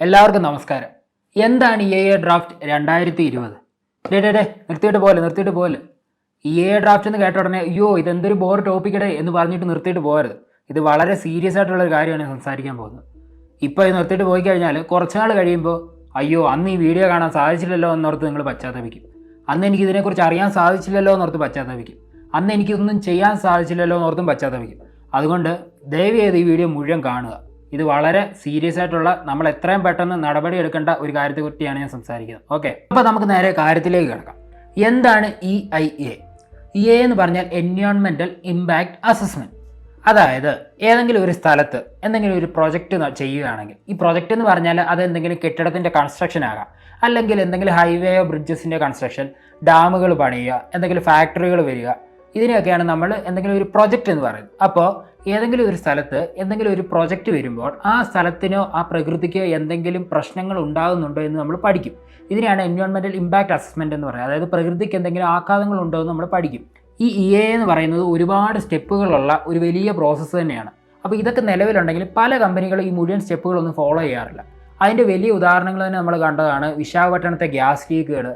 എല്ലാവർക്കും നമസ്കാരം. എന്താണ് EIA ഡ്രാഫ്റ്റ് 2020? നിർത്തിയിട്ട് പോലെ EIA ഡ്രാഫ്റ്റ് എന്ന് കേട്ട ഉടനെ അയ്യോ ഇതെന്തൊരു ബോർ ടോപ്പിക്കടേ എന്ന് പറഞ്ഞിട്ട് നിർത്തിയിട്ട് പോകരുത്. ഇത് വളരെ സീരിയസ് ആയിട്ടുള്ളൊരു കാര്യമാണ് സംസാരിക്കാൻ പോകുന്നത്. ഇപ്പോൾ ഇത് നിർത്തിയിട്ട് പോയി കഴിഞ്ഞാൽ കുറച്ച് നാൾ കഴിയുമ്പോൾ അയ്യോ അന്ന് ഈ വീഡിയോ കാണാൻ സാധിച്ചില്ലല്ലോ എന്നോർത്ത് നിങ്ങൾ പശ്ചാത്തപിക്കും. അന്ന് എനിക്ക് ഇതിനെക്കുറിച്ച് അറിയാൻ സാധിച്ചില്ലല്ലോ എന്നോർത്ത് പശ്ചാത്തപിക്കും. അന്ന് എനിക്കൊന്നും ചെയ്യാൻ സാധിച്ചില്ലല്ലോ എന്നോർത്തും പശ്ചാത്തപിക്കും. അതുകൊണ്ട് ദയവ് ചെയ്ത് ഈ വീഡിയോ മുഴുവൻ കാണുക. ഇത് വളരെ സീരിയസ് ആയിട്ടുള്ള നമ്മൾ എത്രയും പെട്ടെന്ന് നടപടി എടുക്കേണ്ട ഒരു കാര്യത്തെക്കുറിച്ചാണ് ഞാൻ സംസാരിക്കുന്നത്. ഓക്കെ, അപ്പോൾ നമുക്ക് നേരെ കാര്യത്തിലേക്ക് കിടക്കാം. എന്താണ് EIA? EIA എന്ന് പറഞ്ഞാൽ എൻവയോൺമെൻറ്റൽ ഇമ്പാക്റ്റ് അസസ്മെൻറ്റ്. അതായത് ഏതെങ്കിലും ഒരു സ്ഥലത്ത് എന്തെങ്കിലും ഒരു പ്രൊജക്റ്റ് ചെയ്യുകയാണെങ്കിൽ, ഈ പ്രൊജക്റ്റ് എന്ന് പറഞ്ഞാൽ അത് എന്തെങ്കിലും കെട്ടിടത്തിൻ്റെ കൺസ്ട്രക്ഷൻ ആകാം, അല്ലെങ്കിൽ എന്തെങ്കിലും ഹൈവേയോ ബ്രിഡ്ജസിൻ്റെ കൺസ്ട്രക്ഷൻ, ഡാമുകൾ പണിയുക, എന്തെങ്കിലും ഫാക്ടറികൾ വരിക, ഇതിനെയൊക്കെയാണ് നമ്മൾ എന്തെങ്കിലും ഒരു പ്രൊജക്റ്റ് എന്ന് പറയുന്നത്. അപ്പോൾ ഏതെങ്കിലും ഒരു സ്ഥലത്ത് എന്തെങ്കിലും ഒരു പ്രൊജക്റ്റ് വരുമ്പോൾ ആ സ്ഥലത്തിനോ ആ പ്രകൃതിക്കോ എന്തെങ്കിലും പ്രശ്നങ്ങൾ ഉണ്ടാകുന്നുണ്ടോ എന്ന് നമ്മൾ പഠിക്കും. ഇതിനെയാണ് എൻവയോൺമെൻറ്റൽ ഇമ്പാക്റ്റ് അസസ്മെൻറ്റ് എന്ന് പറയുന്നത്. അതായത് പ്രകൃതിക്ക് എന്തെങ്കിലും ആഘാതങ്ങൾ ഉണ്ടോ എന്ന് നമ്മൾ പഠിക്കും. ഈ EIA എന്ന് പറയുന്നത് ഒരുപാട് സ്റ്റെപ്പുകളുള്ള ഒരു വലിയ പ്രോസസ്സ് തന്നെയാണ്. അപ്പോൾ ഇതൊക്കെ നിലവിലുണ്ടെങ്കിൽ പല കമ്പനികളും ഈ മുഴുവൻ സ്റ്റെപ്പുകളൊന്നും ഫോളോ ചെയ്യാറില്ല. അതിൻ്റെ വലിയ ഉദാഹരണങ്ങൾ തന്നെ നമ്മൾ കണ്ടതാണ് വിശാഖപട്ടണത്തെ ഗ്യാസ് ലീക്കുകൾ,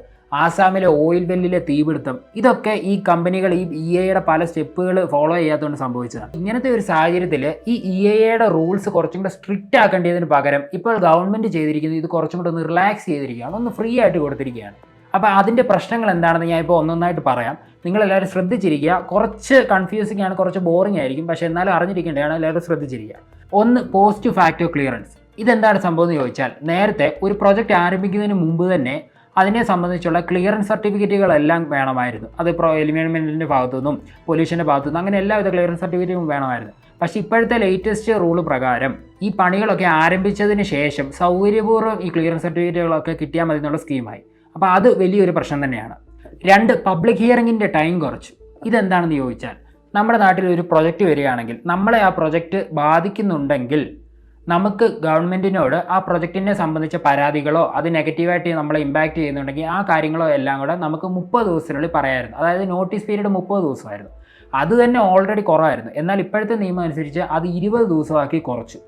ആസാമിലെ ഓയിൽ വെല്ലിലെ തീപിടുത്തം. ഇതൊക്കെ ഈ കമ്പനികൾ ഈ EIAയുടെ പല സ്റ്റെപ്പുകൾ ഫോളോ ചെയ്യാത്തതുകൊണ്ട് സംഭവിച്ചതാണ്. ഇങ്ങനത്തെ ഒരു സാഹചര്യത്തിൽ ഈ EIAയുടെ റൂൾസ് കുറച്ചും കൂടെ സ്ട്രിക്റ്റ് ആക്കേണ്ടതിന് പകരം ഇപ്പോൾ ഗവൺമെൻറ് ചെയ്തിരിക്കുന്നത് ഇത് കുറച്ചും കൂടെ ഒന്ന് റിലാക്സ് ചെയ്തിരിക്കുകയാണ്, ഒന്ന് ഫ്രീ ആയിട്ട് കൊടുത്തിരിക്കുകയാണ്. അപ്പോൾ അതിൻ്റെ പ്രശ്നങ്ങൾ എന്താണെന്ന് ഞാൻ ഇപ്പോൾ ഒന്നൊന്നായിട്ട് പറയാം. നിങ്ങളെല്ലാവരും ശ്രദ്ധിച്ചിരിക്കുക. കുറച്ച് കൺഫ്യൂസിംഗ് ആണ്, കുറച്ച് ബോറിംഗ് ആയിരിക്കും, പക്ഷേ എന്നാലും അറിഞ്ഞിരിക്കേണ്ടതാണ്. എല്ലാവരും ശ്രദ്ധിച്ചിരിക്കുക. ഒന്ന്, പോസ്റ്റ് ഫാക്ടോ ക്ലിയറൻസ്. ഇതെന്താണ് സംഭവം എന്ന് ചോദിച്ചാൽ, നേരത്തെ ഒരു പ്രൊജക്റ്റ് ആരംഭിക്കുന്നതിന് മുമ്പ് തന്നെ അതിനെ സംബന്ധിച്ചുള്ള ക്ലിയറൻസ് സർട്ടിഫിക്കറ്റുകളെല്ലാം വേണമായിരുന്നു. അത് എൻവയോൺമെൻറ്റിൻ്റെ ഭാഗത്തു നിന്നും പൊല്യൂഷൻ്റെ ഭാഗത്തു നിന്നും അങ്ങനെ എല്ലാവിധ ക്ലിയറൻസ് സർട്ടിഫിക്കറ്റും വേണമായിരുന്നു. പക്ഷേ ഇപ്പോഴത്തെ ലേറ്റസ്റ്റ് റൂള് പ്രകാരം ഈ പണികളൊക്കെ ആരംഭിച്ചതിന് ശേഷം സൗകര്യപൂർവ്വം ഈ ക്ലിയറൻസ് സർട്ടിഫിക്കറ്റുകളൊക്കെ കിട്ടിയാൽ മതി എന്നുള്ള സ്കീമായി. അപ്പോൾ അത് വലിയൊരു പ്രശ്നം തന്നെയാണ്. 2, പബ്ലിക് ഹിയറിങ്ങിൻ്റെ ടൈം കുറച്ചു. ഇതെന്താണെന്ന് ചോദിച്ചാൽ, നമ്മുടെ നാട്ടിൽ ഒരു പ്രൊജക്റ്റ് വരികയാണെങ്കിൽ നമ്മളെ ആ പ്രൊജക്റ്റ് ബാധിക്കുന്നുണ്ടെങ്കിൽ നമുക്ക് ഗവൺമെൻറ്റിനോട് ആ പ്രൊജക്റ്റിനെ സംബന്ധിച്ച പരാതികളോ അത് നെഗറ്റീവായിട്ട് നമ്മളെ ഇമ്പാക്റ്റ് ചെയ്യുന്നുണ്ടെങ്കിൽ ആ കാര്യങ്ങളോ എല്ലാം കൂടെ നമുക്ക് 30 ദിവസത്തിനുള്ളിൽ പറയാമായിരുന്നു. അതായത് നോട്ടീസ് പീരീഡ് 30 ദിവസമായിരുന്നു. അത് തന്നെ ഓൾറെഡി കുറവായിരുന്നു. എന്നാൽ ഇപ്പോഴത്തെ നിയമം അനുസരിച്ച് അത് 20 ദിവസമാക്കി കുറച്ചു.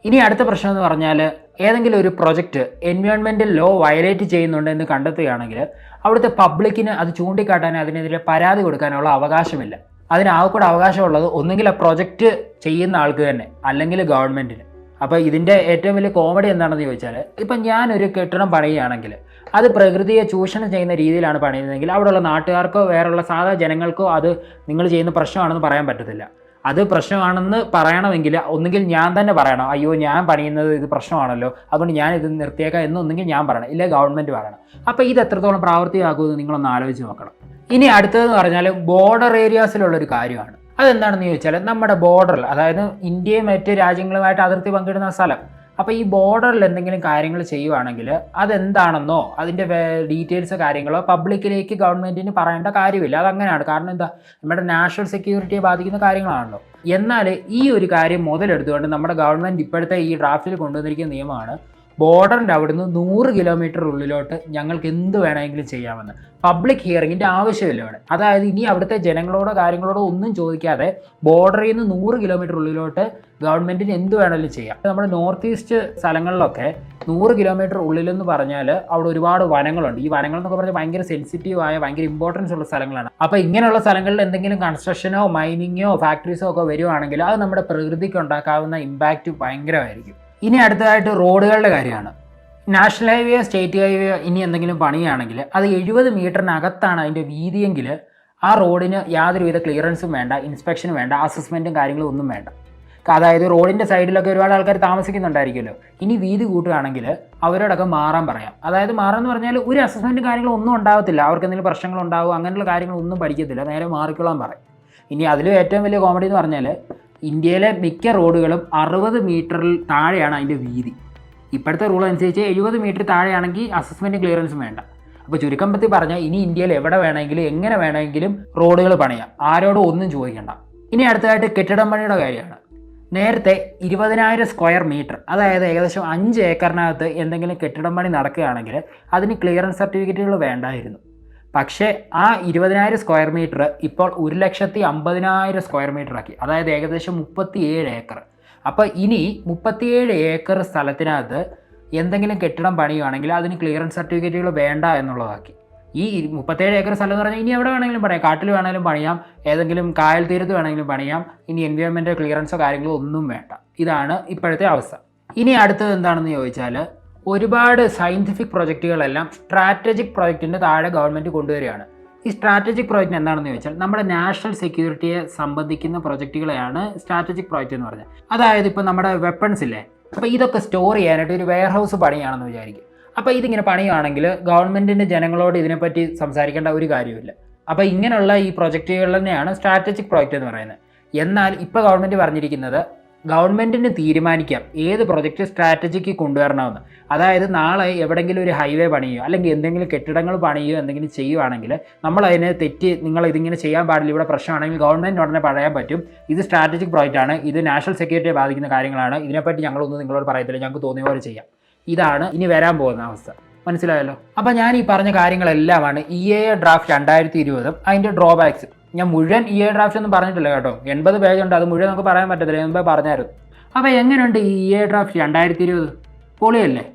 ഇനി അടുത്ത പ്രശ്നം എന്ന് പറഞ്ഞാൽ, ഏതെങ്കിലും ഒരു പ്രൊജക്റ്റ് എൻവയോൺമെൻറ്റൽ ലോ വയലേറ്റ് ചെയ്യുന്നുണ്ട് എന്ന് കണ്ടെത്തുകയാണെങ്കിൽ അവിടുത്തെ പബ്ലിക്കിന് അത് ചൂണ്ടിക്കാട്ടാൻ അതിനെതിരെ പരാതി കൊടുക്കാനുള്ള അവകാശമില്ല. അതിനാകെക്കൂടെ അവകാശമുള്ളത് ഒന്നുകിൽ ആ പ്രൊജക്റ്റ് ചെയ്യുന്ന ആൾക്ക് തന്നെ, അല്ലെങ്കിൽ ഗവൺമെൻറ്റിന്. അപ്പോൾ ഇതിൻ്റെ ഏറ്റവും വലിയ കോമഡി എന്താണെന്ന് ചോദിച്ചാൽ, ഇപ്പം ഞാനൊരു കെട്ടിടം പണിയുകയാണെങ്കിൽ അത് പ്രകൃതിയെ ചൂഷണം ചെയ്യുന്ന രീതിയിലാണ് പണിയുന്നതെങ്കിൽ അവിടെയുള്ള നാട്ടുകാർക്കോ വേറെയുള്ള സാധാ ജനങ്ങൾക്കോ അത് നിങ്ങൾ ചെയ്യുന്ന പ്രശ്നമാണെന്ന് പറയാൻ പറ്റത്തില്ല. അത് പ്രശ്നമാണെന്ന് പറയണമെങ്കിൽ ഒന്നുകിൽ ഞാൻ തന്നെ പറയണം, അയ്യോ ഞാൻ പണിയുന്നത് ഇത് പ്രശ്നമാണല്ലോ അതുകൊണ്ട് ഞാൻ ഇത് നിർത്തിയേക്കാം എന്നൊന്നെങ്കിൽ ഞാൻ പറയണം, ഇല്ല ഗവൺമെൻറ് പറയണം. അപ്പോൾ ഇത് എത്രത്തോളം പ്രാവർത്തികമാക്കുമെന്ന് നിങ്ങളൊന്ന് ആലോചിച്ച് നോക്കണം. ഇനി അടുത്തതെന്ന് പറഞ്ഞാൽ ബോർഡർ ഏരിയാസിലുള്ളൊരു കാര്യമാണ്. അതെന്താണെന്ന് ചോദിച്ചാൽ, നമ്മുടെ ബോർഡറിൽ, അതായത് ഇന്ത്യയും മറ്റ് രാജ്യങ്ങളുമായിട്ട് അതിർത്തി പങ്കിടുന്ന സ്ഥലം, അപ്പോൾ ഈ ബോർഡറിൽ എന്തെങ്കിലും കാര്യങ്ങൾ ചെയ്യുവാണെങ്കിൽ അതെന്താണെന്നോ അതിൻ്റെ ഡീറ്റെയിൽസ് കാര്യങ്ങളോ പബ്ലിക്കിലേക്ക് ഗവൺമെൻറ്റിന് പറയേണ്ട കാര്യമില്ല. അതങ്ങനെയാണ്. കാരണം എന്താ, നമ്മുടെ നാഷണൽ സെക്യൂരിറ്റിയെ ബാധിക്കുന്ന കാര്യങ്ങളാണല്ലോ. എന്നാൽ ഈ ഒരു കാര്യം മുതലെടുത്തുകൊണ്ട് നമ്മുടെ ഗവൺമെൻറ് ഇപ്പോഴത്തെ ഈ ഡ്രാഫ്റ്റിൽ കൊണ്ടുവന്നിരിക്കുന്ന നിയമമാണ്, ബോർഡറിൻ്റെ അവിടുന്ന് 100 കിലോമീറ്റർ ഉള്ളിലോട്ട് ഞങ്ങൾക്ക് എന്ത് വേണമെങ്കിലും ചെയ്യാമെന്ന്. പബ്ലിക് ഹിയറിങ്ങിൻ്റെ ആവശ്യമില്ല ഇവിടെ. അതായത് ഇനി അവിടുത്തെ ജനങ്ങളോടോ കാര്യങ്ങളോടോ ഒന്നും ചോദിക്കാതെ ബോർഡറിൽ നിന്ന് 100 കിലോമീറ്റർ ഉള്ളിലോട്ട് ഗവൺമെൻറ്റിന് എന്ത് വേണമെങ്കിലും ചെയ്യാം. നമ്മുടെ നോർത്ത് ഈസ്റ്റ് സ്ഥലങ്ങളിലൊക്കെ 100 കിലോമീറ്റർ ഉള്ളിലെന്ന് പറഞ്ഞാൽ അവിടെ ഒരുപാട് വനങ്ങളുണ്ട്. ഈ വനങ്ങൾ എന്നൊക്കെ പറഞ്ഞാൽ ഭയങ്കര സെൻസിറ്റീവായ ഭയങ്കര ഇമ്പോർട്ടൻസ് ഉള്ള സ്ഥലങ്ങളാണ്. അപ്പോൾ ഇങ്ങനെയുള്ള സ്ഥലങ്ങളിൽ എന്തെങ്കിലും കൺസ്ട്രക്ഷനോ മൈനിങ്ങോ ഫാക്ടറീസോ ഒക്കെ വരുവാണെങ്കിൽ അത് നമ്മുടെ പ്രകൃതിക്ക് ഉണ്ടാക്കാവുന്ന ഇമ്പാക്റ്റ് ഭയങ്കരമായിരിക്കും. ഇനി അടുത്തതായിട്ട് റോഡുകളുടെ കാര്യമാണ്. നാഷണൽ ഹൈവേയോ സ്റ്റേറ്റ് ഹൈവേയോ ഇനി എന്തെങ്കിലും പണിയാണെങ്കിൽ അത് 70 മീറ്ററിനകത്താണ് അതിൻ്റെ വീതിയെങ്കിൽ ആ റോഡിന് യാതൊരുവിധ ക്ലിയറൻസും വേണ്ട, ഇൻസ്പെക്ഷനും വേണ്ട, അസസ്മെൻറ്റും കാര്യങ്ങളും ഒന്നും വേണ്ട. അതായത് റോഡിൻ്റെ സൈഡിലൊക്കെ ഒരുപാട് ആൾക്കാർ താമസിക്കുന്നുണ്ടായിരിക്കുമല്ലോ. ഇനി വീതി കൂട്ടുകയാണെങ്കിൽ അവരോടൊക്കെ മാറാൻ പറയാം. അതായത് മാറാമെന്ന് പറഞ്ഞാൽ ഒരു അസസ്മെൻറ്റും കാര്യങ്ങളും ഒന്നും ഉണ്ടാകത്തില്ല, അവർക്ക് എന്തെങ്കിലും പ്രശ്നങ്ങളുണ്ടാവും, അങ്ങനെയുള്ള കാര്യങ്ങളൊന്നും പഠിക്കത്തില്ല, നേരെ മാറിക്കൊള്ളാൻ പറയും. ഇനി അതിലും ഏറ്റവും വലിയ കോമഡി എന്ന് പറഞ്ഞാൽ, ഇന്ത്യയിലെ മിക്ക റോഡുകളും 60 മീറ്ററിൽ താഴെയാണ് അതിൻ്റെ വീതി. ഇപ്പോഴത്തെ റൂൾ അനുസരിച്ച് 70 മീറ്റർ താഴെയാണെങ്കിൽ അസസ്മെൻറ്റ് ക്ലിയറൻസും വേണ്ട. അപ്പോൾ ചുരുക്കം പറ്റി പറഞ്ഞാൽ ഇനി ഇന്ത്യയിൽ എവിടെ വേണമെങ്കിലും എങ്ങനെ വേണമെങ്കിലും റോഡുകൾ പണിയാം, ആരോടും ഒന്നും ചോദിക്കേണ്ട. ഇനി അടുത്തതായിട്ട് കെട്ടിടം പണിയുടെ കാര്യമാണ്. നേരത്തെ 20,000 സ്ക്വയർ മീറ്റർ, അതായത് ഏകദേശം 5 ഏക്കറിനകത്ത് എന്തെങ്കിലും കെട്ടിടം പണി നടക്കുകയാണെങ്കിൽ അതിന് ക്ലിയറൻസ് സർട്ടിഫിക്കറ്റുകൾ വേണ്ടായിരുന്നു. പക്ഷേ ആ 20,000 സ്ക്വയർ മീറ്റർ ഇപ്പോൾ 1,50,000 സ്ക്വയർ മീറ്റർ ആക്കി. അതായത് ഏകദേശം 37 ഏക്കർ. അപ്പോൾ ഇനി 37 ഏക്കർ സ്ഥലത്തിനകത്ത് എന്തെങ്കിലും കെട്ടിടം പണിയുകയാണെങ്കിൽ അതിന് ക്ലിയറൻസ് സർട്ടിഫിക്കറ്റുകൾ വേണ്ട എന്നുള്ളതാക്കി. ഈ 37 ഏക്കർ സ്ഥലം എന്ന് പറഞ്ഞാൽ ഇനി എവിടെ വേണമെങ്കിലും പണിയാം, കാട്ടിൽ വേണമെങ്കിലും പണിയാം, ഏതെങ്കിലും കായൽ തീരത്ത് വേണമെങ്കിലും പണിയാം. ഇനി എൻവയോൺമെൻറ്റൽ ക്ലിയറൻസോ കാര്യങ്ങളോ ഒന്നും വേണ്ട. ഇതാണ് ഇപ്പോഴത്തെ അവസ്ഥ. ഇനി അടുത്തത് എന്താണെന്ന് ചോദിച്ചാൽ, ഒരുപാട് സയൻറ്റിഫിക് പ്രൊജക്റ്റുകളെല്ലാം സ്ട്രാറ്റജിക് പ്രൊജക്റ്റിൻ്റെ താഴെ ഗവൺമെൻറ് കൊണ്ടുവരികയാണ്. ഈ സ്ട്രാറ്റജിക് പ്രോജക്റ്റ് എന്താണെന്ന് ചോദിച്ചാൽ നമ്മുടെ നാഷണൽ സെക്യൂരിറ്റിയെ സംബന്ധിക്കുന്ന പ്രൊജക്റ്റുകളെയാണ് സ്ട്രാറ്റജിക് പ്രോജക്റ്റ് എന്ന് പറഞ്ഞത്. അതായത് ഇപ്പോൾ നമ്മുടെ വെപ്പൺസ് ഇല്ലേ, അപ്പോൾ ഇതൊക്കെ സ്റ്റോർ ചെയ്യാനായിട്ട് ഒരു വെയർ ഹൗസ് പണിയാണെന്ന് വിചാരിക്കും. അപ്പോൾ ഇതിങ്ങനെ പണിയുകയാണെങ്കിൽ ഗവൺമെൻറ്റിൻ്റെ ജനങ്ങളോട് ഇതിനെപ്പറ്റി സംസാരിക്കേണ്ട ഒരു കാര്യമില്ല. അപ്പോൾ ഇങ്ങനെയുള്ള ഈ പ്രൊജക്റ്റുകൾ തന്നെയാണ് സ്ട്രാറ്റജിക് പ്രോജക്റ്റ് എന്ന് പറയുന്നത്. എന്നാൽ ഇപ്പോൾ ഗവൺമെൻറ് പറഞ്ഞിരിക്കുന്നത് ഗവൺമെൻറ്റിന് തീരുമാനിക്കാം ഏത് പ്രൊജക്റ്റ് സ്ട്രാറ്റജിക്ക് കൊണ്ടുവരണമെന്ന്. അതായത് നാളെ എവിടെയെങ്കിലും ഒരു ഹൈവേ പണിയോ അല്ലെങ്കിൽ എന്തെങ്കിലും കെട്ടിടങ്ങൾ പണിയോ എന്തെങ്കിലും ചെയ്യുവാണെങ്കിൽ നമ്മളതിനെ തെറ്റി നിങ്ങൾ ഇതിങ്ങനെ ചെയ്യാൻ പാടില്ല, ഇവിടെ പ്രശ്നമാണെങ്കിൽ ഗവൺമെൻറ് ഉടനെ പറയാൻ പറ്റും ഇത് സ്ട്രാറ്റജിക് പ്രോജക്റ്റാണ്, ഇത് നാഷണൽ സെക്യൂരിറ്റിയെ ബാധിക്കുന്ന കാര്യങ്ങളാണ്, ഇതിനെപ്പറ്റി ഞങ്ങളൊന്നും നിങ്ങളോട് പറയത്തില്ല, ഞങ്ങൾക്ക് തോന്നിയ പോലെ ചെയ്യാം. ഇതാണ് ഇനി വരാൻ പോകുന്ന അവസ്ഥ. മനസ്സിലായല്ലോ? അപ്പോൾ ഞാൻ ഈ പറഞ്ഞ കാര്യങ്ങളെല്ലാമാണ് EIA ഡ്രാഫ്റ്റ് 2020 അതിൻ്റെ ഡ്രോബാക്സ്. ഞാൻ മുഴുവൻ EIA ഡ്രാഫ്റ്റ് ഒന്നും പറഞ്ഞിട്ടില്ല കേട്ടോ, 80 പേജുണ്ട്, അത് മുഴുവൻ നമുക്ക് പറയാൻ പറ്റത്തില്ല, മുമ്പേ പറഞ്ഞായിരുന്നു. അപ്പോൾ എങ്ങനെയുണ്ട് ഈ EIA ഡ്രാഫ്റ്റ് 2020? പൊളിയല്ലേ?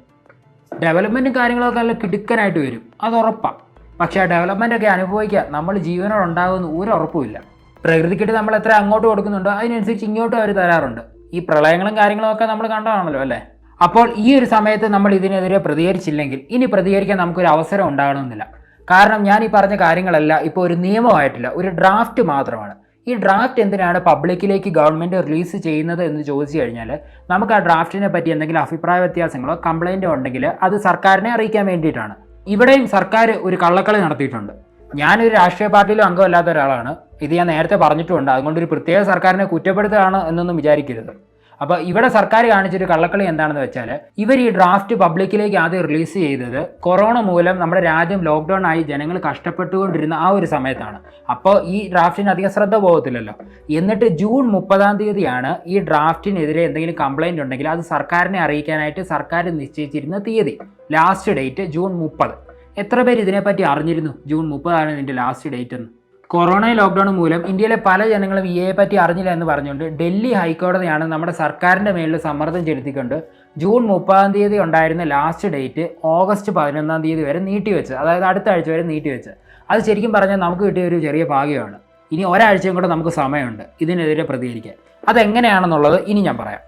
ഡെവലപ്മെൻറ്റും കാര്യങ്ങളൊക്കെ നല്ല കിടുക്കനായിട്ട് വരും, അത് ഉറപ്പാണ്. പക്ഷേ ആ ഡെവലപ്മെൻറ്റൊക്കെ അനുഭവിക്കുക നമ്മൾ ജീവനോടുണ്ടാകുമെന്ന് ഒരു ഉറപ്പുമില്ല. പ്രകൃതിക്കിട്ട് നമ്മൾ എത്ര അങ്ങോട്ട് കൊടുക്കുന്നുണ്ടോ അതിനനുസരിച്ച് ഇങ്ങോട്ടും അവർ തരാറുണ്ട്. ഈ പ്രളയങ്ങളും കാര്യങ്ങളൊക്കെ നമ്മൾ കണ്ടതാണല്ലോ അല്ലേ? അപ്പോൾ ഈ ഒരു സമയത്ത് നമ്മൾ ഇതിനെതിരെ പ്രതികരിച്ചില്ലെങ്കിൽ ഇനി പ്രതികരിക്കാൻ നമുക്കൊരു അവസരം ഉണ്ടാകണമെന്നില്ല. കാരണം ഞാൻ ഈ പറഞ്ഞ കാര്യങ്ങളെല്ലാം ഇപ്പോൾ ഒരു നിയമമായിട്ടില്ല, ഒരു ഡ്രാഫ്റ്റ് മാത്രമാണ്. ഈ ഡ്രാഫ്റ്റ് എന്തിനാണ് പബ്ലിക്കിലേക്ക് ഗവൺമെൻറ് റിലീസ് ചെയ്യുന്നത് എന്ന് ചോദിച്ചു കഴിഞ്ഞാൽ നമുക്ക് ആ ഡ്രാഫ്റ്റിനെ പറ്റി എന്തെങ്കിലും അഭിപ്രായ വ്യത്യാസങ്ങളോ കംപ്ലൈൻറ്റോ ഉണ്ടെങ്കിൽ അത് സർക്കാരിനെ അറിയിക്കാൻ വേണ്ടിയിട്ടാണ്. ഇവിടെയും സർക്കാർ ഒരു കള്ളക്കളി നടത്തിയിട്ടുണ്ട്. ഞാനൊരു രാഷ്ട്രീയ പാർട്ടിയിലും അംഗമല്ലാത്ത ഒരാളാണ്, ഇത് ഞാൻ നേരത്തെ പറഞ്ഞിട്ടുമുണ്ട്. അതുകൊണ്ടൊരു പ്രത്യേക സർക്കാരിനെ കുറ്റപ്പെടുത്തുകയാണ് എന്നൊന്നും വിചാരിക്കരുത്. അപ്പോൾ ഇവിടെ സർക്കാർ കാണിച്ചൊരു കള്ളക്കളി എന്താണെന്ന് വെച്ചാൽ ഇവർ ഈ ഡ്രാഫ്റ്റ് പബ്ലിക്കിലേക്ക് ആദ്യം റിലീസ് ചെയ്തത് കൊറോണ മൂലം നമ്മുടെ രാജ്യം ലോക്ക്ഡൗൺ ആയി ജനങ്ങൾ കഷ്ടപ്പെട്ടുകൊണ്ടിരുന്ന ആ ഒരു സമയത്താണ്. അപ്പോൾ ഈ ഡ്രാഫ്റ്റിന് അധികം ശ്രദ്ധ പോകത്തില്ലല്ലോ. എന്നിട്ട് ജൂൺ 30 ഈ ഡ്രാഫ്റ്റിനെതിരെ എന്തെങ്കിലും കംപ്ലൈൻറ്റ് ഉണ്ടെങ്കിൽ അത് സർക്കാരിനെ അറിയിക്കാനായിട്ട് സർക്കാർ നിശ്ചയിച്ചിരുന്ന തീയതി, ലാസ്റ്റ് ഡേറ്റ് ജൂൺ 30. എത്ര പേര് ഇതിനെപ്പറ്റി അറിഞ്ഞിരുന്നു ജൂൺ 30 ഇതിൻ്റെ ലാസ്റ്റ് ഡേറ്റ് എന്ന്? കൊറോണ ലോക്ക്ഡൗൺ മൂലം ഇന്ത്യയിലെ പല ജനങ്ങളും EIA പറ്റി അറിഞ്ഞില്ല എന്ന് പറഞ്ഞുകൊണ്ട് ഡൽഹി ഹൈക്കോടതിയാണ് നമ്മുടെ സർക്കാരിൻ്റെ മേലിൽ സമ്മർദ്ദം ചെലുത്തിക്കൊണ്ട് ജൂൺ 30 ഉണ്ടായിരുന്ന ലാസ്റ്റ് ഡേറ്റ് ഓഗസ്റ്റ് 11 വരെ നീട്ടിവെച്ച്, അതായത് അടുത്ത ആഴ്ച വരെ നീട്ടിവെച്ച്. അത് ശരിക്കും പറഞ്ഞാൽ നമുക്ക് കിട്ടിയ ഒരു ചെറിയ ഭാഗ്യമാണ്. ഇനി ഒരാഴ്ചയും കൂടെ നമുക്ക് സമയമുണ്ട് ഇതിനെതിരെ പ്രതികരിക്കാൻ. അതെങ്ങനെയാണെന്നുള്ളത് ഇനി ഞാൻ പറയാം.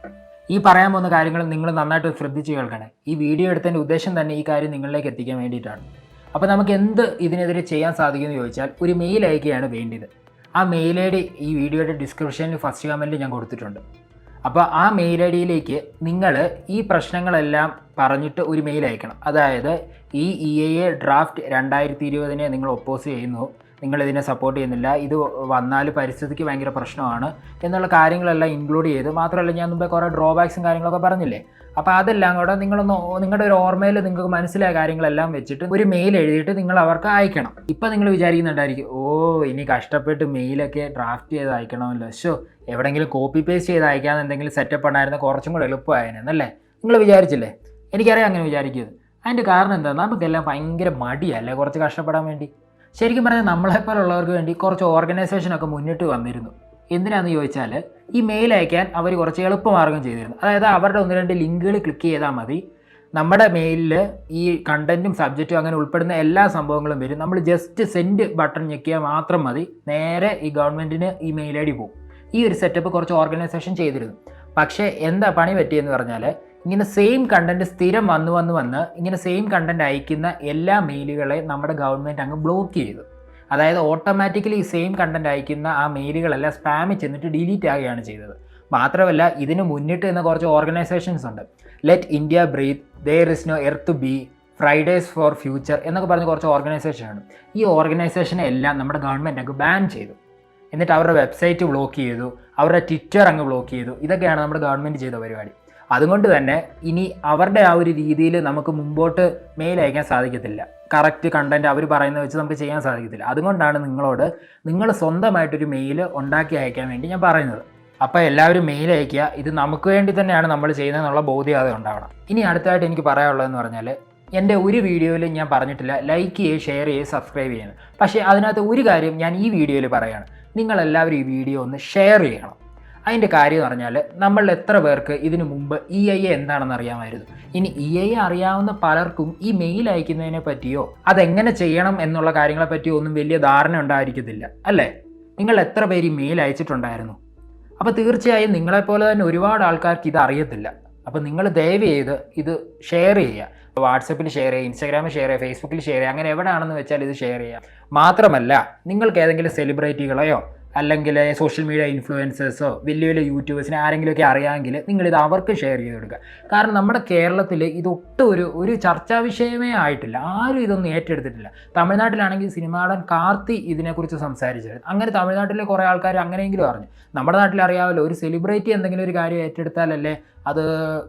ഈ പറയാൻ പോകുന്ന കാര്യങ്ങൾ നിങ്ങൾ നന്നായിട്ട് ശ്രദ്ധിച്ച് കേൾക്കണേ. ഈ വീഡിയോ എടുത്തതിൻ്റെ ഉദ്ദേശം തന്നെ ഈ കാര്യം നിങ്ങളിലേക്ക് എത്തിക്കാൻ വേണ്ടിയിട്ടാണ്. അപ്പോൾ നമുക്ക് എന്ത് ഇതിനെതിരെ ചെയ്യാൻ സാധിക്കുമെന്ന് ചോദിച്ചാൽ ഒരു മെയിൽ അയക്കുകയാണ് വേണ്ടത്. ആ മെയിൽ ID ഈ വീഡിയോയുടെ ഡിസ്ക്രിപ്ഷനിൽ ഫസ്റ്റ് കമൻറ്റിൽ ഞാൻ കൊടുത്തിട്ടുണ്ട്. അപ്പോൾ ആ മെയിൽ IDയിലേക്ക് നിങ്ങൾ ഈ പ്രശ്നങ്ങളെല്ലാം പറഞ്ഞിട്ട് ഒരു മെയിൽ അയക്കണം. അതായത് ഈ EIA ഡ്രാഫ്റ്റ് 2020 നിങ്ങൾ ഒപ്പോസ് ചെയ്യുന്നു, നിങ്ങളിതിനെ സപ്പോർട്ട് ചെയ്യുന്നില്ല, ഇത് വന്നാൽ പരിസ്ഥിതിക്ക് ഭയങ്കര പ്രശ്നമാണ് എന്നുള്ള കാര്യങ്ങളെല്ലാം ഇൻക്ലൂഡ് ചെയ്ത്, മാത്രമല്ല ഞാൻ മുമ്പേ കുറേ ഡ്രോബാക്സും കാര്യങ്ങളൊക്കെ പറഞ്ഞില്ലേ, അപ്പോൾ അതെല്ലാം കൂടെ നിങ്ങളുടെ ഒരു ഓർമ്മയിൽ നിങ്ങൾക്ക് മനസ്സിലായ കാര്യങ്ങളെല്ലാം വെച്ചിട്ട് ഒരു മെയിൽ എഴുതിയിട്ട് നിങ്ങൾ അവർക്ക് അയക്കണം. ഇപ്പം നിങ്ങൾ വിചാരിക്കുന്നുണ്ടായിരിക്കും, ഇനി കഷ്ടപ്പെട്ട് മെയിലൊക്കെ ഡ്രാഫ്റ്റ് ചെയ്ത് അയക്കണമല്ലോ, എവിടെയെങ്കിലും കോപ്പി പേസ്റ്റ് ചെയ്ത് അയക്കാമെന്ന് എന്തെങ്കിലും സെറ്റപ്പ് ഉണ്ടായിരുന്ന കുറച്ചും കൂടെ എളുപ്പമായെന്നല്ലേ നിങ്ങൾ വിചാരിച്ചില്ലേ? എനിക്കറിയാം അങ്ങനെ വിചാരിക്കുന്നത്. അതിൻ്റെ കാരണം എന്താ, നമുക്കെല്ലാം ഭയങ്കര മടിയല്ലേ കുറച്ച് കഷ്ടപ്പെടാൻ വേണ്ടി. ശരിക്കും പറഞ്ഞാൽ നമ്മളെപ്പോലുള്ളവർക്ക് വേണ്ടി കുറച്ച് ഓർഗനൈസേഷനൊക്കെ മുന്നിട്ട് വന്നിരുന്നു. എന്തിനാണെന്ന് ചോദിച്ചാൽ ഈ മെയിൽ അയക്കാൻ അവർ കുറച്ച് എളുപ്പമാർഗ്ഗം ചെയ്തിരുന്നു. അതായത് അവരുടെ 1-2 ലിങ്കുകൾ ക്ലിക്ക് ചെയ്താൽ മതി, നമ്മുടെ മെയിലിൽ ഈ കണ്ടൻറ്റും സബ്ജക്റ്റും അങ്ങനെ ഉൾപ്പെടുന്ന എല്ലാ സംഭവങ്ങളും വരും. നമ്മൾ ജസ്റ്റ് സെൻഡ് ബട്ടൺ ഞെക്കിയാൽ മാത്രം മതി, നേരെ ഈ ഗവൺമെൻറ്റിന് ഈ മെയിൽ ID പോകും. ഈ ഒരു സെറ്റപ്പ് കുറച്ച് ഓർഗനൈസേഷൻ ചെയ്തിരുന്നു. പക്ഷേ എന്താ പണി പറ്റിയെന്ന് പറഞ്ഞാൽ ഇങ്ങനെ സെയിം കണ്ടൻറ്റ് സ്ഥിരം വന്ന് ഇങ്ങനെ സെയിം കണ്ടൻറ്റ് അയക്കുന്ന എല്ലാ മെയിലുകളെ നമ്മുടെ ഗവൺമെൻറ് അങ്ങ് ബ്ലോക്ക് ചെയ്തു. അതായത് ഓട്ടോമാറ്റിക്കലി ഈ സെയിം കണ്ടൻറ്റ് അയക്കുന്ന ആ മെയിലുകളെല്ലാം സ്പാമിൽ ചെന്നിട്ട് ഡിലീറ്റ് ആവുകയാണ് ചെയ്തത്. മാത്രമല്ല ഇതിന് മുന്നിട്ട് നിന്ന കുറച്ച് ഓർഗനൈസേഷൻസ് ഉണ്ട്. Let India breathe, there is no earth B, Fridays for future എന്നൊക്കെ പറഞ്ഞ കുറച്ച് ഓർഗനൈസേഷനാണ്. ഈ ഓർഗനൈസേഷനെ എല്ലാം നമ്മുടെ ഗവൺമെൻറ് അങ്ങ് ബാൻ ചെയ്തു. എന്നിട്ട് അവരുടെ വെബ്സൈറ്റ് ബ്ലോക്ക് ചെയ്തു, അവരുടെ ട്വിറ്റർ അങ്ങ് ബ്ലോക്ക് ചെയ്തു. ഇതൊക്കെയാണ് നമ്മുടെ ഗവൺമെൻറ് ചെയ്ത പരിപാടി. അതുകൊണ്ട് തന്നെ ഇനി അവരുടെ ആ ഒരു രീതിയിൽ നമുക്ക് മുമ്പോട്ട് മെയിൽ അയക്കാൻ സാധിക്കത്തില്ല. കറക്റ്റ് കണ്ടൻറ്റ് അവർ പറയുന്നത് വെച്ച് നമുക്ക് ചെയ്യാൻ സാധിക്കത്തില്ല. അതുകൊണ്ടാണ് നിങ്ങളോട് നിങ്ങൾ സ്വന്തമായിട്ടൊരു മെയിൽ ഉണ്ടാക്കി അയക്കാൻ വേണ്ടി ഞാൻ പറയുന്നത്. അപ്പോൾ എല്ലാവരും മെയിൽ അയക്കുക. ഇത് നമുക്ക് വേണ്ടി തന്നെയാണ് നമ്മൾ ചെയ്യുന്നതെന്നുള്ള ബോധ്യത ഉണ്ടാവണം. ഇനി അടുത്തായിട്ട് എനിക്ക് പറയാനുള്ളതെന്ന് പറഞ്ഞാൽ, എൻ്റെ ഒരു വീഡിയോയിൽ ഞാൻ പറഞ്ഞിട്ടില്ല ലൈക്ക് ചെയ്യുക, ഷെയർ ചെയ്യുക, സബ്സ്ക്രൈബ് ചെയ്യുന്നത്. പക്ഷേ അതിനകത്ത് ഒരു കാര്യം ഞാൻ ഈ വീഡിയോയിൽ പറയുകയാണ്, നിങ്ങളെല്ലാവരും ഈ വീഡിയോ ഒന്ന് ഷെയർ ചെയ്യണം. അതിൻ്റെ കാര്യം എന്ന് പറഞ്ഞാൽ നമ്മളിൽ എത്ര പേർക്ക് ഇതിനു മുമ്പ് EIA എന്താണെന്ന് അറിയാമായിരുന്നു. ഇനി EIA അറിയാവുന്ന പലർക്കും ഈ മെയിൽ അയക്കുന്നതിനെ പറ്റിയോ അതെങ്ങനെ ചെയ്യണം എന്നുള്ള കാര്യങ്ങളെ പറ്റിയോ ഒന്നും വലിയ ധാരണ ഉണ്ടായിരിക്കത്തില്ല അല്ലേ? നിങ്ങൾ എത്ര പേര് ഈ മെയിൽ അയച്ചിട്ടുണ്ടായിരുന്നു? അപ്പോൾ തീർച്ചയായും നിങ്ങളെപ്പോലെ തന്നെ ഒരുപാട് ആൾക്കാർക്ക് ഇത് അറിയത്തില്ല. അപ്പോൾ നിങ്ങൾ ദയവ് ചെയ്ത് ഇത് ഷെയർ ചെയ്യുക. വാട്സപ്പിൽ ഷെയർ ചെയ്യുക, ഇൻസ്റ്റാഗ്രാമിൽ ഷെയർ ചെയ്യുക, ഫേസ്ബുക്കിൽ ഷെയർ ചെയ്യുക, അങ്ങനെ എവിടെയാണെന്ന് വെച്ചാൽ ഇത് ഷെയർ ചെയ്യുക. മാത്രമല്ല നിങ്ങൾക്ക് ഏതെങ്കിലും സെലിബ്രിറ്റികളെയോ അല്ലെങ്കിൽ സോഷ്യൽ മീഡിയ ഇൻഫ്ലുവൻസേഴ്സോ വലിയ വലിയ യൂട്യൂബേഴ്സിനെ ആരെങ്കിലുമൊക്കെ അറിയാമെങ്കിൽ നിങ്ങളിത് അവർക്ക് ഷെയർ ചെയ്ത് കൊടുക്കുക. കാരണം നമ്മുടെ കേരളത്തിൽ ഇതൊട്ടും ഒരു ചർച്ചാ വിഷയമേ ആയിട്ടില്ല. ആരും ഇതൊന്നും ഏറ്റെടുത്തിട്ടില്ല. തമിഴ്നാട്ടിലാണെങ്കിൽ സിനിമാടൻ കാർത്തി ഇതിനെക്കുറിച്ച് സംസാരിച്ചത്. അങ്ങനെ തമിഴ്നാട്ടിലെ കുറേ ആൾക്കാർ അങ്ങനെയെങ്കിലും അറിഞ്ഞു. നമ്മുടെ നാട്ടിൽ അറിയാമല്ലോ, ഒരു സെലിബ്രിറ്റി എന്തെങ്കിലും ഒരു കാര്യം ഏറ്റെടുത്താലല്ലേ അത്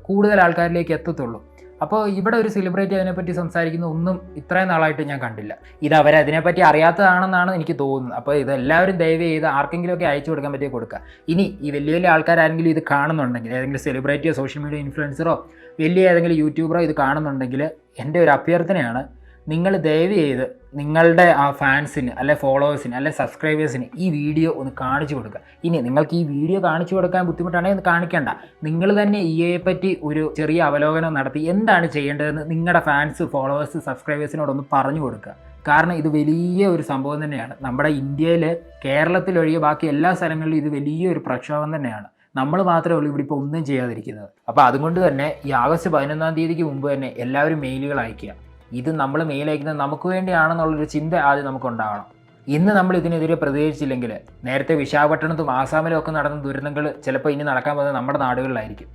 കൂടുതൽ ആൾക്കാരിലേക്ക് എത്തത്തുള്ളൂ. അപ്പോൾ ഇവിടെ ഒരു സെലിബ്രിറ്റി അതിനെപ്പറ്റി സംസാരിക്കുന്ന ഒന്നും ഇത്രയും നാളായിട്ട് ഞാൻ കണ്ടില്ല. ഇത് അവരതിനെപ്പറ്റി അറിയാത്തതാണെന്നാണ് എനിക്ക് തോന്നുന്നത്. അപ്പോൾ ഇതെല്ലാവരും ദയവ് ചെയ്ത് ആർക്കെങ്കിലുമൊക്കെ അയച്ചു കൊടുക്കാൻ പറ്റിയ കൊടുക്കുക. ഇനി ഈ വലിയ വലിയ ആൾക്കാരാരെങ്കിലും ഇത് കാണുന്നുണ്ടെങ്കിൽ, ഏതെങ്കിലും സെലിബ്രിറ്റിയോ സോഷ്യൽ മീഡിയ ഇൻഫ്ലുവൻസറോ വലിയ ഏതെങ്കിലും യൂട്യൂബറോ ഇത് കാണുന്നുണ്ടെങ്കിൽ എൻ്റെ ഒരു അഭ്യർത്ഥനയാണ്, നിങ്ങൾ ദയവ് ചെയ്ത് നിങ്ങളുടെ ആ ഫാൻസിന് അല്ലെ ഫോളോവേഴ്സിന് അല്ലെ സബ്സ്ക്രൈബേഴ്സിന് ഈ വീഡിയോ ഒന്ന് കാണിച്ചു കൊടുക്കുക. ഇനി നിങ്ങൾക്ക് ഈ വീഡിയോ കാണിച്ചു കൊടുക്കാൻ ബുദ്ധിമുട്ടാണെങ്കിൽ ഒന്ന് കാണിക്കണ്ട. നിങ്ങൾ തന്നെ EIA പറ്റി ഒരു ചെറിയ അവലോകനം നടത്തി എന്താണ് ചെയ്യേണ്ടതെന്ന് നിങ്ങളുടെ ഫാൻസ്, ഫോളോവേഴ്സ്, സബ്സ്ക്രൈബേഴ്സിനോടൊന്ന് പറഞ്ഞു കൊടുക്കുക. കാരണം ഇത് വലിയ ഒരു സംഭവം തന്നെയാണ്. നമ്മുടെ ഇന്ത്യയിൽ, കേരളത്തിലൊഴികെ ബാക്കി എല്ലാ സ്ഥലങ്ങളിലും ഇത് വലിയൊരു പ്രക്ഷോഭം തന്നെയാണ്. നമ്മൾ മാത്രമേ ഉള്ളൂ ഇവിടെ ഇപ്പോൾ ഒന്നും ചെയ്യാതിരിക്കുന്നത്. അപ്പോൾ അതുകൊണ്ട് തന്നെ ഈ ആഗസ്റ്റ് 11-ാം തീയതിക്ക് മുമ്പ് തന്നെ എല്ലാവരും മെയിലുകൾ അയക്കുക. ഇത് നമ്മൾ മെയിൽ അയക്കുന്നത് നമുക്ക് വേണ്ടിയാണെന്നുള്ളൊരു ചിന്ത ആദ്യം നമുക്കുണ്ടാകണം. ഇന്ന് നമ്മൾ ഇതിനെതിരെ പ്രതികരിച്ചില്ലെങ്കിൽ നേരത്തെ വിശാഖപട്ടണത്തും ആസാമിലും ഒക്കെ നടന്ന ദുരന്തങ്ങൾ ചിലപ്പോൾ ഇനി നടക്കാൻ പോകുന്നത് നമ്മുടെ നാടുകളിലായിരിക്കും.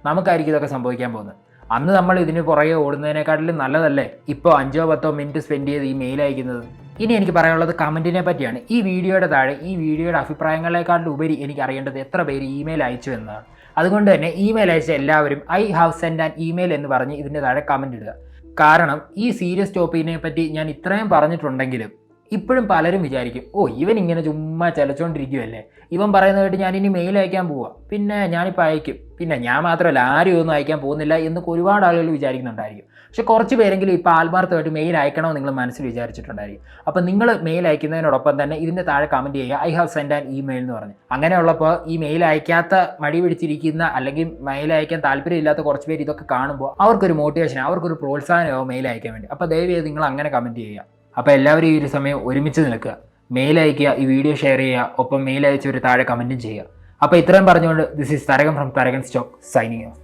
നമുക്കായിരിക്കും ഇതൊക്കെ സംഭവിക്കാൻ പോകുന്നത്. അന്ന് നമ്മൾ ഇതിന് പുറകെ ഓടുന്നതിനെക്കാട്ടിലും നല്ലതല്ലേ ഇപ്പോൾ 5-10 മിനിറ്റ് സ്പെൻഡ് ചെയ്ത് ഈ മെയിൽ അയക്കുന്നത്. ഇനി എനിക്ക് പറയാനുള്ളത് കമൻറ്റിനെ പറ്റിയാണ്. ഈ വീഡിയോയുടെ താഴെ ഈ വീഡിയോയുടെ അഭിപ്രായങ്ങളെക്കാട്ടിലും ഉപരി എനിക്ക് അറിയേണ്ടത് എത്ര പേര് ഇമെയിൽ അയച്ചു എന്നതാണ്. അതുകൊണ്ട് തന്നെ ഇമെയിൽ അയച്ച എല്ലാവരും I have sent an email എന്ന് പറഞ്ഞ് ഇതിൻ്റെ താഴെ കമൻറ്റ് ഇടുക. കാരണം ഈ സീരിയസ് ടോപ്പിക്കിനെ പറ്റി ഞാൻ ഇത്രയും പറഞ്ഞിട്ടുണ്ടെങ്കിലും ഇപ്പോഴും പലരും വിചാരിക്കും, ഇവൻ ഇങ്ങനെ ചുമ്മാ ചലച്ചുകൊണ്ടിരിക്കുമല്ലേ, ഇവൻ പറയുന്നത് കേട്ട് ഞാനിനി മെയിൽ അയക്കാൻ പോവുക, പിന്നെ ഞാനിപ്പോൾ അയക്കും, പിന്നെ ഞാൻ മാത്രമല്ല ആരും ഒന്നും അയക്കാൻ പോകുന്നില്ല എന്നൊക്കെ ഒരുപാട് ആളുകൾ വിചാരിക്കുന്നുണ്ടായിരിക്കും. പക്ഷെ കുറച്ച് പേരെങ്കിലും ഇപ്പോൾ ആത്മാർത്ഥമായിട്ട് മെയിൽ അയക്കണമെന്ന് നിങ്ങൾ മനസ്സിൽ വിചാരിച്ചിട്ടുണ്ടായിരിക്കും. അപ്പോൾ നിങ്ങൾ മെയിൽ അയക്കുന്നതിനോടൊപ്പം തന്നെ ഇതിൻ്റെ താഴെ കമൻറ്റ് ചെയ്യുക I have sent an email എന്ന് പറഞ്ഞ്. അങ്ങനെയുള്ളപ്പോൾ ഈ മെയിൽ അയക്കാത്ത മടി പിടിച്ചിരിക്കുന്ന അല്ലെങ്കിൽ മെയിൽ അയക്കാൻ താല്പര്യമില്ലാത്ത കുറച്ച് പേര് ഇതൊക്കെ കാണുമ്പോൾ അവർക്കൊരു മോട്ടിവേഷൻ, അവർക്കൊരു പ്രോത്സാഹനമാവും മെയിൽ അയക്കാൻ വേണ്ടി. അപ്പോൾ ദയവ് ചെയ്ത് നിങ്ങൾ അങ്ങനെ കമൻറ്റ് ചെയ്യുക. അപ്പോൾ എല്ലാവരും ഈ ഒരു സമയം ഒരുമിച്ച് നിൽക്കുക, മെയിൽ അയക്കുക, ഈ വീഡിയോ ഷെയർ ചെയ്യുക, ഒപ്പം മെയിൽ അയച്ച് ഒരു താഴെ കമൻറ്റും ചെയ്യുക. അപ്പോൾ ഇത്രയും പറഞ്ഞുകൊണ്ട് this is Tharakan from Tharakan stock signing off.